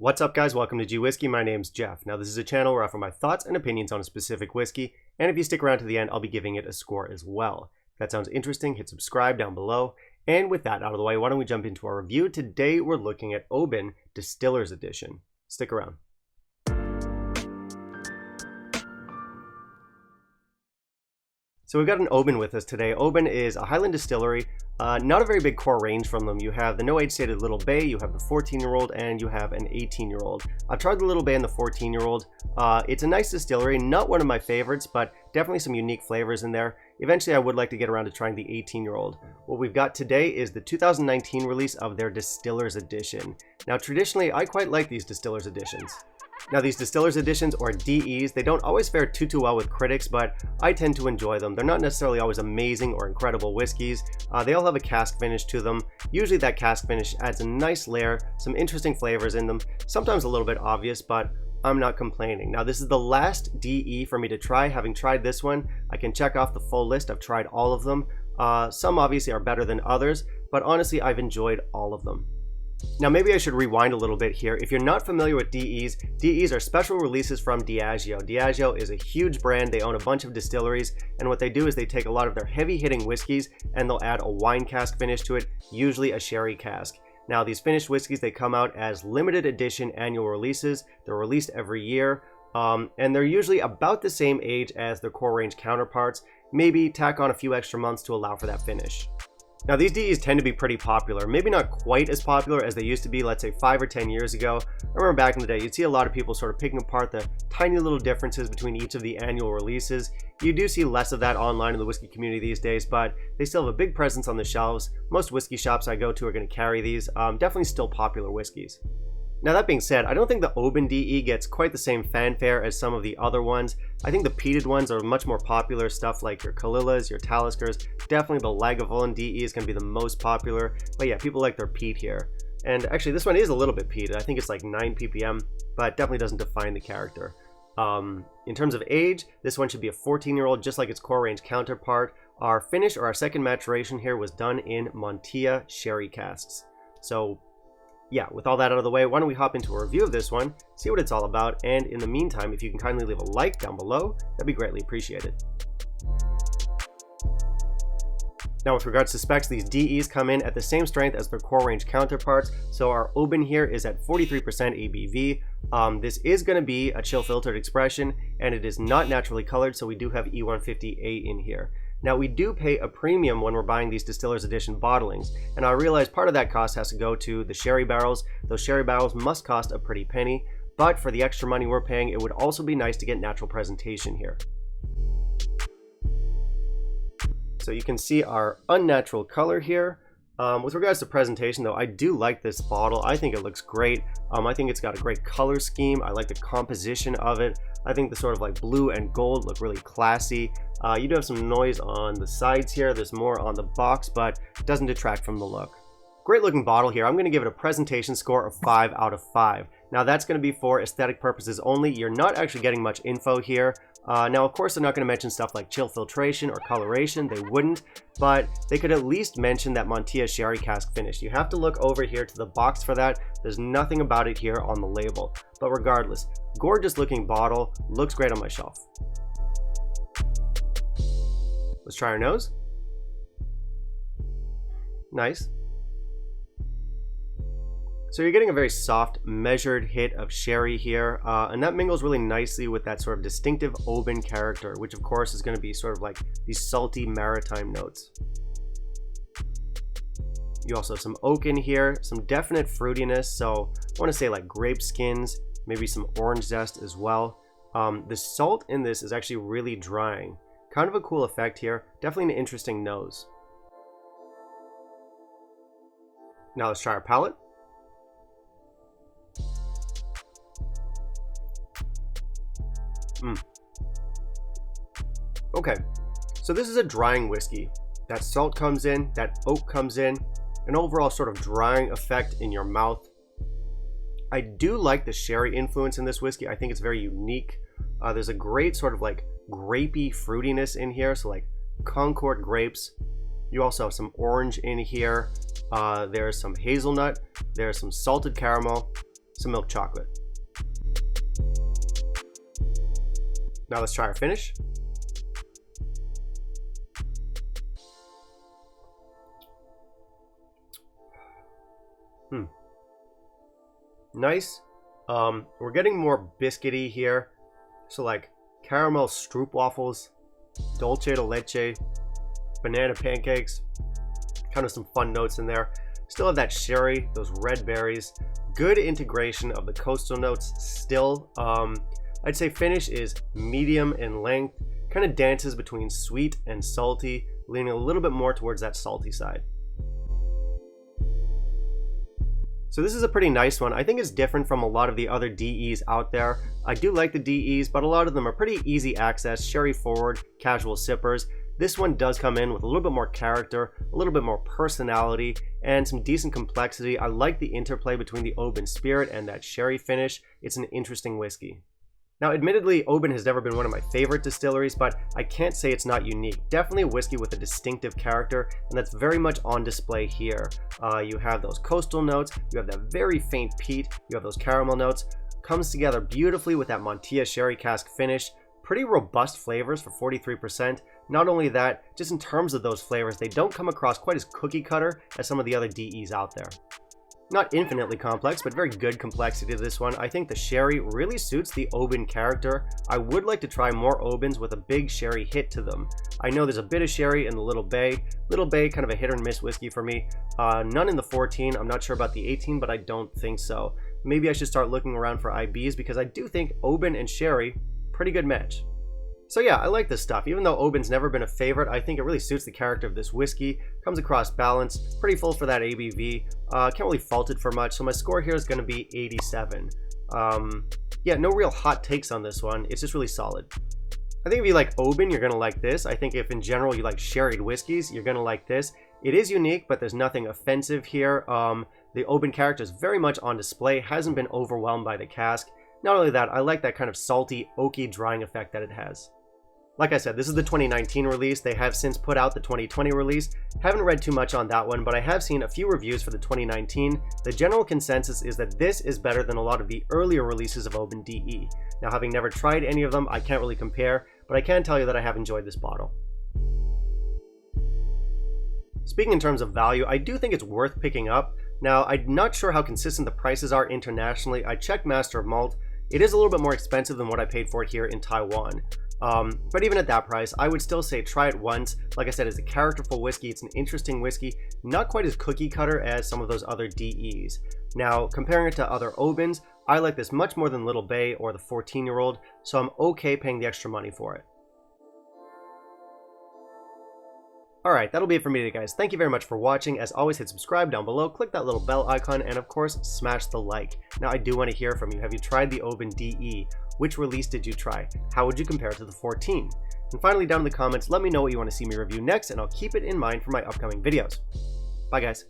What's up guys, welcome to G Whiskey. My name's Jeff. Now this is a channel where I offer my thoughts and opinions on a specific whiskey, and if you stick around to the end, I'll be giving it a score as well. If that sounds interesting, hit subscribe down below. And with that out of the way, why don't we jump into our review. Today we're looking at Oban Distillers Edition. Stick around. So we've got an Oban with us today. Oban is a Highland distillery, not a very big core range from them. You have the no age stated Little Bay, you have the 14-year-old, and you have an 18-year-old. I've tried the Little Bay and the 14-year-old. It's a nice distillery, not one of my favorites, but definitely some unique flavors in there. Eventually I would like to get around to trying the 18-year-old. What we've got today is the 2019 release of their Distillers Edition. Now traditionally I quite like these Distillers Editions. Now these Distillers Editions, or DEs, they don't always fare too well with critics, but I tend to enjoy them. They're not necessarily always amazing or incredible whiskeys. They all have a cask finish to them. Usually that cask finish adds a nice layer, some interesting flavors in them, sometimes a little bit obvious, but I'm not complaining. Now this is the last DE for me to try. Having tried this one, I can check off the full list. I've tried all of them. Some obviously are better than others, but honestly I've enjoyed all of them. Now maybe I should rewind a little bit here. If you're not familiar with DEs, DEs are special releases from Diageo. Diageo is a huge brand. They own a bunch of distilleries, and what they do is they take a lot of their heavy hitting whiskeys and they'll add a wine cask finish to it, usually a sherry cask. Now these finished whiskeys, they come out as limited edition annual releases. They're released every year, and they're usually about the same age as their core range counterparts, maybe tack on a few extra months to allow for that finish. Now these DEs tend to be pretty popular, maybe not quite as popular as they used to be, let's say 5 or 10 years ago. I remember back in the day, you'd see a lot of people sort of picking apart the tiny little differences between each of the annual releases. You do see less of that online in the whiskey community these days, but they still have a big presence on the shelves. Most whiskey shops I go to are going to carry these, definitely still popular whiskeys. Now that being said, I don't think the Oban DE gets quite the same fanfare as some of the other ones. I think the peated ones are much more popular, stuff like your Kalillas, your Taliskers. Definitely the Lagavulin DE is going to be the most popular, but yeah, people like their peat here. And actually this one is a little bit peated. I think it's like 9 ppm, but definitely doesn't define the character. In terms of age, this one should be a 14-year-old, just like its core range counterpart. Our finish, or our second maturation here, was done in Montilla sherry casks. So yeah, with all that out of the way, why don't we hop into a review of this one, see what it's all about, and in the meantime, if you can kindly leave a like down below, that'd be greatly appreciated. Now with regards to specs, these DEs come in at the same strength as their core range counterparts, so our Oban here is at 43% ABV. This is going to be a chill filtered expression, and it is not naturally colored, so we do have E150A in here. Now we do pay a premium when we're buying these Distillers Edition bottlings, and I realize part of that cost has to go to the sherry barrels. Those sherry barrels must cost a pretty penny, but for the extra money we're paying, it would also be nice to get natural presentation here. So you can see our unnatural color here. With regards to presentation though, I do like this bottle. I think it looks great. I think it's got a great color scheme. I like the composition of it. I think the sort of like blue and gold look really classy. You do have some noise on the sides here. There's more on the box, but it doesn't detract from the look. Great looking bottle here. I'm going to give it a presentation score of 5 out of 5. Now that's going to be for aesthetic purposes only. You're not actually getting much info here. Now of course they're not going to mention stuff like chill filtration or coloration. They wouldn't, but they could at least mention that Montilla sherry cask finish. You have to look over here to the box for that. There's nothing about it here on the label. But regardless, gorgeous looking bottle, looks great on my shelf. Let's try our nose. Nice. So you're getting a very soft, measured hit of sherry here, and that mingles really nicely with that sort of distinctive Oban character, which of course is going to be sort of like these salty maritime notes. You also have some oak in here, some definite fruitiness, so I want to say like grape skins, maybe some orange zest as well. The salt in this is actually really drying. Kind of a cool effect here, definitely an interesting nose. Now let's try our palate. Okay, so this is a drying whiskey. That salt comes in, that oak comes in, an overall sort of drying effect in your mouth. I do like the sherry influence in this whiskey. I think it's very unique. There's a great sort of like grapey fruitiness in here, so like Concord grapes. You also have some orange in here. There's some hazelnut. There's some salted caramel, some milk chocolate. Now let's try our finish. Nice. We're getting more biscuity here. So like caramel stroopwafels, dulce de leche, banana pancakes, kind of some fun notes in there. Still have that sherry, those red berries. Good integration of the coastal notes still. I'd say finish is medium in length, kind of dances between sweet and salty, leaning a little bit more towards that salty side. So this is a pretty nice one. I think it's different from a lot of the other DEs out there. I do like the DEs, but a lot of them are pretty easy access, sherry forward, casual sippers. This one does come in with a little bit more character, a little bit more personality, and some decent complexity. I like the interplay between the Oban spirit and that sherry finish. It's an interesting whiskey. Now, admittedly, Oban has never been one of my favorite distilleries, but I can't say it's not unique. Definitely a whiskey with a distinctive character, and that's very much on display here. You have those coastal notes, you have that very faint peat, you have those caramel notes. Comes together beautifully with that Montilla sherry cask finish. Pretty robust flavors for 43%. Not only that, just in terms of those flavors, they don't come across quite as cookie cutter as some of the other DEs out there. Not infinitely complex, but very good complexity to this one. I think the sherry really suits the Oban character. I would like to try more Obans with a big sherry hit to them. I know there's a bit of sherry in the Little Bay. Little Bay, kind of a hit or miss whiskey for me. None in the 14. I'm not sure about the 18, but I don't think so. Maybe I should start looking around for IBs because I do think Oban and sherry, pretty good match. So yeah, I like this stuff. Even though Oban's never been a favorite, I think it really suits the character of this whiskey. Comes across balanced, pretty full for that ABV. Can't really fault it for much, so my score here is going to be 87. Yeah, no real hot takes on this one. It's just really solid. I think if you like Oban, you're going to like this. I think if in general you like sherried whiskeys, you're going to like this. It is unique, but there's nothing offensive here. The Oban character is very much on display, hasn't been overwhelmed by the cask. Not only that, I like that kind of salty, oaky drying effect that it has. Like I said, this is the 2019 release. They have since put out the 2020 release. Haven't read too much on that one, but I have seen a few reviews for the 2019. The general consensus is that this is better than a lot of the earlier releases of Oban DE. Now, having never tried any of them, I can't really compare, but I can tell you that I have enjoyed this bottle. Speaking in terms of value, I do think it's worth picking up. Now, I'm not sure how consistent the prices are internationally. I checked Master of Malt. It is a little bit more expensive than what I paid for it here in Taiwan. But even at that price, I would still say try it once. Like I said, it's a characterful whiskey. It's an interesting whiskey. Not quite as cookie cutter as some of those other DEs. Now, comparing it to other Obans, I like this much more than Little Bay or the 14-year-old, so I'm okay paying the extra money for it. Alright, that'll be it for me today, guys. Thank you very much for watching. As always, hit subscribe down below, click that little bell icon, and of course, smash the like. Now, I do want to hear from you. Have you tried the Oban DE? Which release did you try? How would you compare it to the 14? And finally, down in the comments, let me know what you want to see me review next, and I'll keep it in mind for my upcoming videos. Bye, guys.